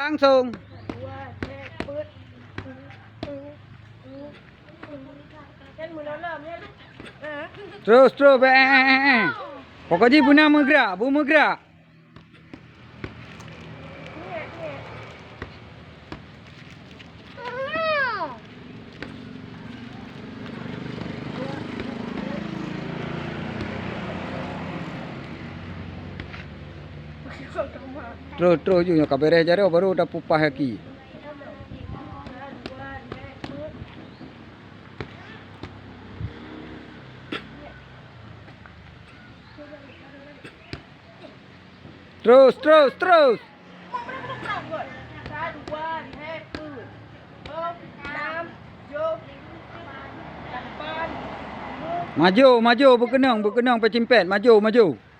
Langsung. Terus. Pokoknya Buna bergerak, bergerak. Terus je kau beres jari baru dah pupah lagi. Terus. Maju, berkenang pecimpet, maju.